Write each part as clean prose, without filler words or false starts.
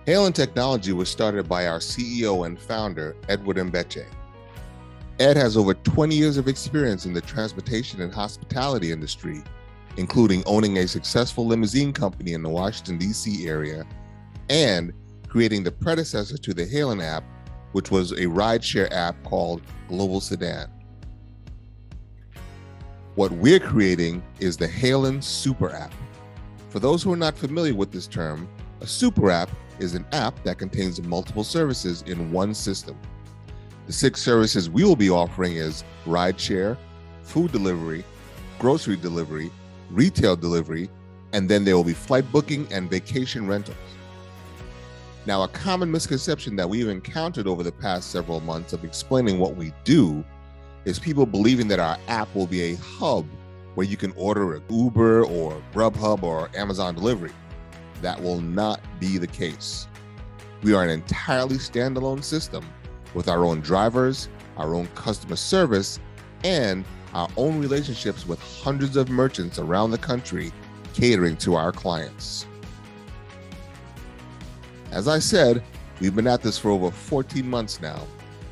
Halen Technology was started by our CEO and founder, Edward Mbeche. Ed has over 20 years of experience in the transportation and hospitality industry, including owning a successful limousine company in the Washington, D.C. area and creating the predecessor to the Halen app, which was a rideshare app called Global Sedan. What we're creating is the Halen Super App. For those who are not familiar with this term, a super app is an app that contains multiple services in one system. The 6 services we will be offering is rideshare, food delivery, grocery delivery, retail delivery, and then there will be flight booking and vacation rentals. Now, a common misconception that we've encountered over the past several months of explaining what we do is people believing that our app will be a hub where you can order an Uber or Grubhub or Amazon delivery. That will not be the case. We are an entirely standalone system with our own drivers, our own customer service, and our own relationships with hundreds of merchants around the country catering to our clients. As I said, we've been at this for over 14 months now,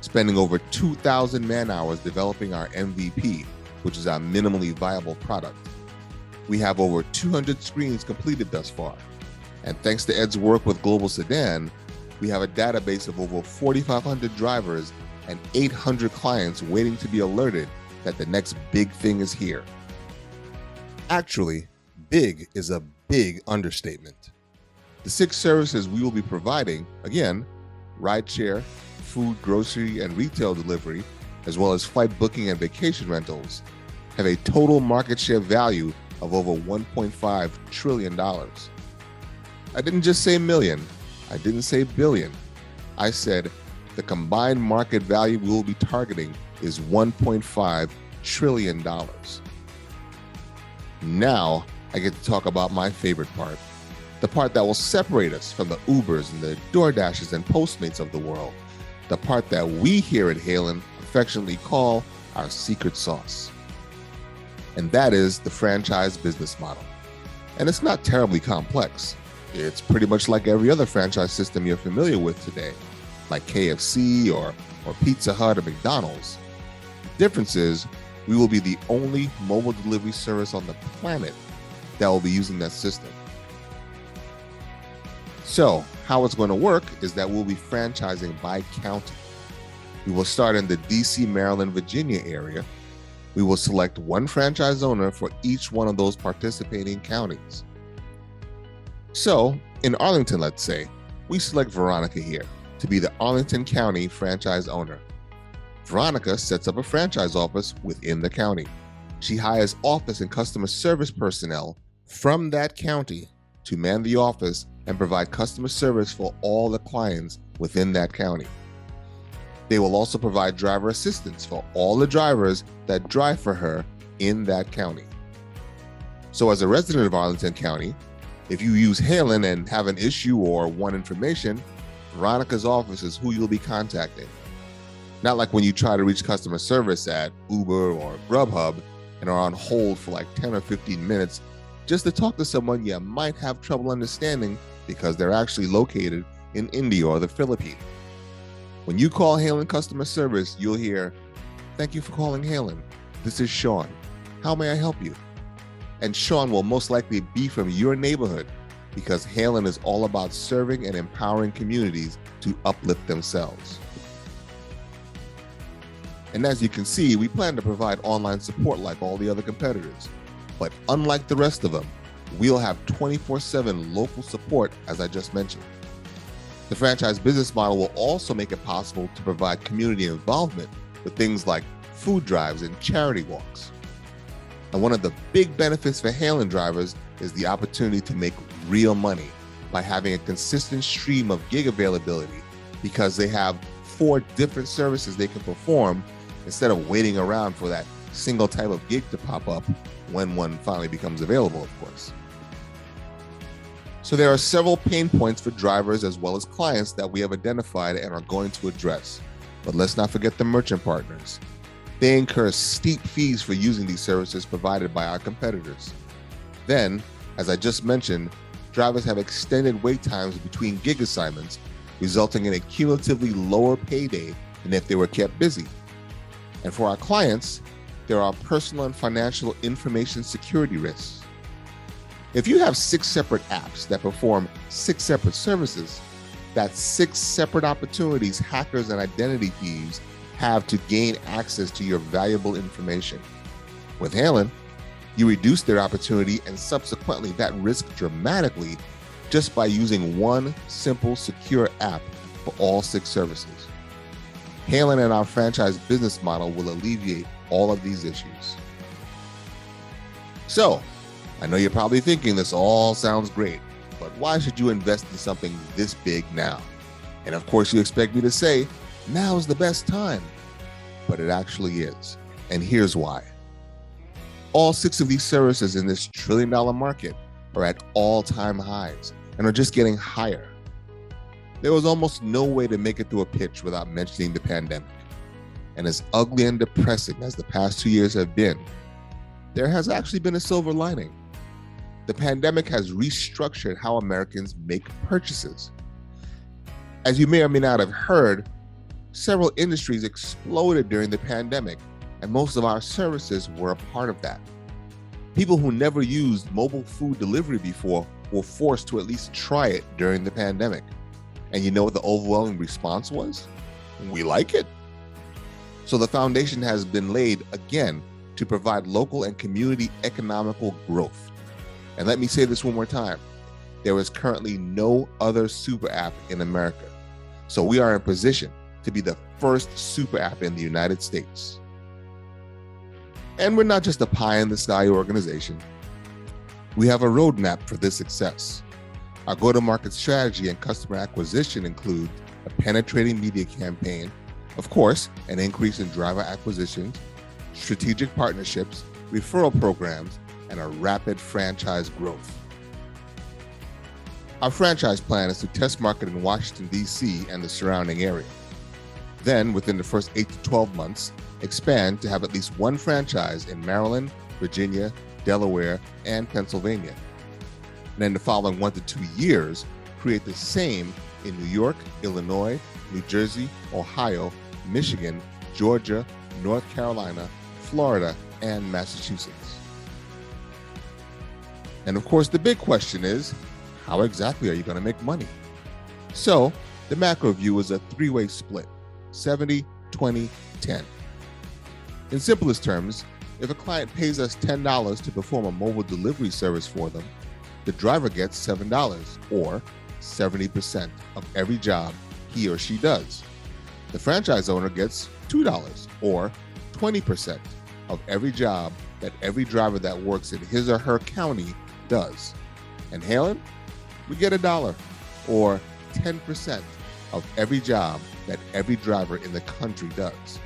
spending over 2,000 man-hours developing our MVP, which is our minimally viable product. We have over 200 screens completed thus far, and thanks to Ed's work with Global Sedan, we have a database of over 4,500 drivers and 800 clients waiting to be alerted that the next big thing is here. Actually, big is a big understatement. The 6 services we will be providing, again, rideshare, food, grocery, and retail delivery, as well as flight booking and vacation rentals, have a total market share value of over $1.5 trillion. I didn't just say million. I didn't say billion. I said the combined market value we will be targeting is $1.5 trillion. Now I get to talk about my favorite part, the part that will separate us from the Ubers and the DoorDashes and Postmates of the world, the part that we here at Halen affectionately call our secret sauce. And that is the franchise business model. And it's not terribly complex. It's pretty much like every other franchise system you're familiar with today, like KFC or Pizza Hut or McDonald's. The difference is we will be the only mobile delivery service on the planet that will be using that system. So how it's going to work is that we'll be franchising by county. We will start in the DC, Maryland, Virginia area. We will select one franchise owner for each one of those participating counties. So, in Arlington, let's say, we select Veronica here to be the Arlington County franchise owner. Veronica sets up a franchise office within the county. She hires office and customer service personnel from that county to man the office and provide customer service for all the clients within that county. They will also provide driver assistance for all the drivers that drive for her in that county. So as a resident of Arlington County, if you use Halen and have an issue or want information, Veronica's office is who you'll be contacting. Not like when you try to reach customer service at Uber or Grubhub and are on hold for like 10 or 15 minutes just to talk to someone you might have trouble understanding because they're actually located in India or the Philippines. When you call Halen customer service, you'll hear, "Thank you for calling Halen. This is Sean. How may I help you?" And Sean will most likely be from your neighborhood because Halen is all about serving and empowering communities to uplift themselves. And as you can see, we plan to provide online support like all the other competitors. But unlike the rest of them, we'll have 24/7 local support, as I just mentioned. The franchise business model will also make it possible to provide community involvement with things like food drives and charity walks. And one of the big benefits for Halen drivers is the opportunity to make real money by having a consistent stream of gig availability because they have 4 different services they can perform instead of waiting around for that single type of gig to pop up when one finally becomes available, of course. So there are several pain points for drivers as well as clients that we have identified and are going to address. But let's not forget the merchant partners. They incur steep fees for using these services provided by our competitors. Then, as I just mentioned, drivers have extended wait times between gig assignments, resulting in a cumulatively lower payday than if they were kept busy. And for our clients, there are personal and financial information security risks. If you have 6 separate apps that perform 6 separate services, that's 6 separate opportunities hackers and identity thieves have to gain access to your valuable information. With Halen, you reduce their opportunity and subsequently that risk dramatically just by using one simple, secure app for all 6 services. Halen and our franchise business model will alleviate all of these issues. So, I know you're probably thinking this all sounds great, but why should you invest in something this big now? And of course you expect me to say, now is the best time. But it actually is. And here's why. All 6 of these services in this trillion-dollar market are at all-time highs and are just getting higher. There was almost no way to make it through a pitch without mentioning the pandemic. And as ugly and depressing as the past 2 years have been, there has actually been a silver lining. The pandemic has restructured how Americans make purchases. As you may or may not have heard, several industries exploded during the pandemic, and most of our services were a part of that. People who never used mobile food delivery before were forced to at least try it during the pandemic. And you know what the overwhelming response was? We like it. So the foundation has been laid again to provide local and community economical growth. And let me say this one more time. There is currently no other super app in America. So we are in position to be the first super app in the United States. And we're not just a pie in the sky organization. We have a roadmap for this success. Our go-to-market strategy and customer acquisition include a penetrating media campaign, of course, an increase in driver acquisitions, strategic partnerships, referral programs, and a rapid franchise growth. Our franchise plan is to test market in Washington, D.C. and the surrounding area. Then, within the first 8 to 12 months, expand to have at least one franchise in Maryland, Virginia, Delaware, and Pennsylvania. And in the following 1 to 2 years, create the same in New York, Illinois, New Jersey, Ohio, Michigan, Georgia, North Carolina, Florida, and Massachusetts. And of course, the big question is, how exactly are you going to make money? So, the macro view is a 3-way split, 70, 20, 10. In simplest terms, if a client pays us $10 to perform a mobile delivery service for them, the driver gets $7, or 70% of every job he or she does. The franchise owner gets $2, or 20% of every job that every driver that works in his or her county does. And Halen, we get $1, or 10% of every job that every driver in the country does.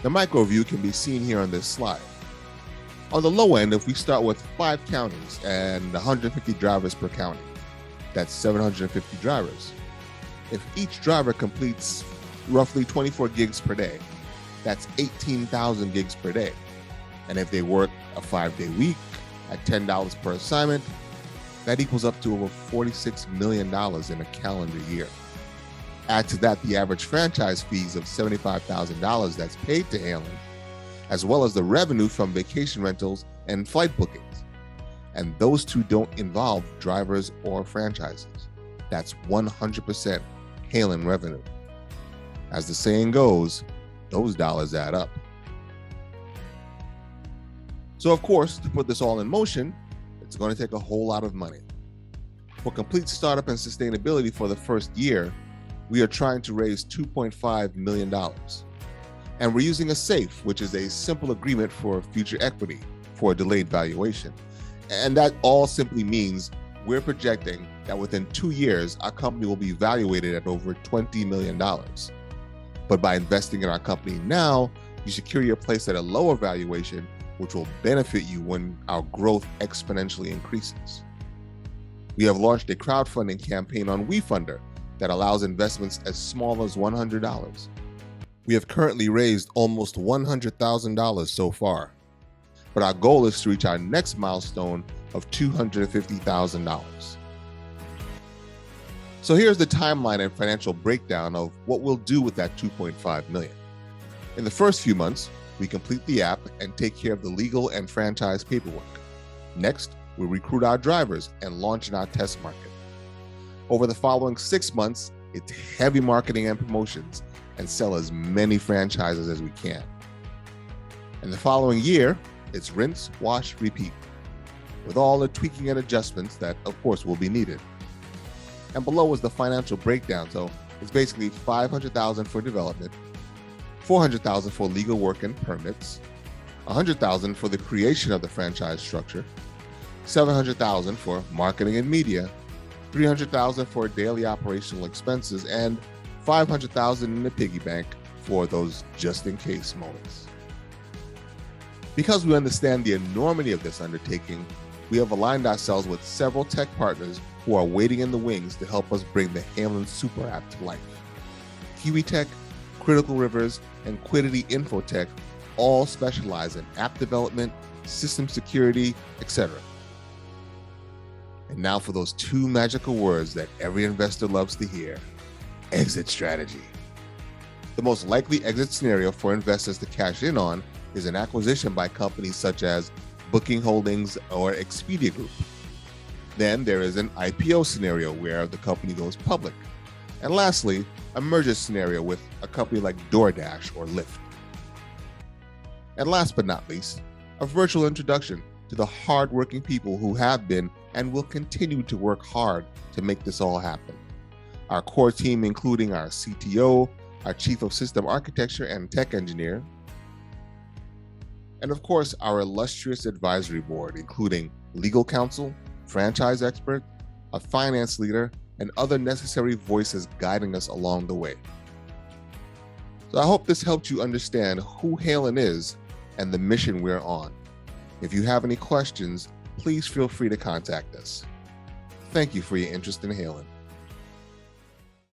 The micro view can be seen here on this slide. On the low end, if we start with 5 counties and 150 drivers per county, that's 750 drivers. If each driver completes roughly 24 gigs per day, that's 18,000 gigs per day. And if they work a 5-day week at $10 per assignment, that equals up to over $46 million in a calendar year. Add to that the average franchise fees of $75,000 that's paid to Halen, as well as the revenue from vacation rentals and flight bookings. And those two don't involve drivers or franchises. That's 100% Halen revenue. As the saying goes, those dollars add up. So of course, to put this all in motion, it's going to take a whole lot of money. For complete startup and sustainability for the first year, we are trying to raise $2.5 million. And we're using a SAFE, which is a simple agreement for future equity for a delayed valuation. And that all simply means we're projecting that within 2 years, our company will be valuated at over $20 million. But by investing in our company now, you secure your place at a lower valuation, which will benefit you when our growth exponentially increases. We have launched a crowdfunding campaign on WeFunder that allows investments as small as $100. We have currently raised almost $100,000 so far, but our goal is to reach our next milestone of $250,000. So here's the timeline and financial breakdown of what we'll do with that $2.5 million. In the first few months, we complete the app and take care of the legal and franchise paperwork. Next, we recruit our drivers and launch in our test market. Over the following 6 months, it's heavy marketing and promotions and sell as many franchises as we can. And the following year, it's rinse, wash, repeat, with all the tweaking and adjustments that, of course, will be needed. And below is the financial breakdown. So it's basically $500,000 for development, $400,000 for legal work and permits, $100,000 for the creation of the franchise structure, $700,000 for marketing and media, $300,000 for daily operational expenses, and $500,000 in the piggy bank for those just-in-case moments. Because we understand the enormity of this undertaking, we have aligned ourselves with several tech partners who are waiting in the wings to help us bring the Halen Super App to life. Kiwi Tech, Critical Rivers, and Quiddity Infotech all specialize in app development, system security, etc. And now for those two magical words that every investor loves to hear: exit strategy. The most likely exit scenario for investors to cash in on is an acquisition by companies such as Booking Holdings or Expedia Group. Then there is an IPO scenario where the company goes public. And lastly, a merger scenario with a company like DoorDash or Lyft. And last but not least, a virtual introduction to the hardworking people who have been and will continue to work hard to make this all happen. Our core team, including our CTO, our Chief of System Architecture and Tech Engineer, and of course, our illustrious advisory board, including legal counsel, franchise expert, a finance leader, and other necessary voices guiding us along the way. So I hope this helped you understand who Halen is and the mission we're on. If you have any questions, please feel free to contact us. Thank you for your interest in Halen.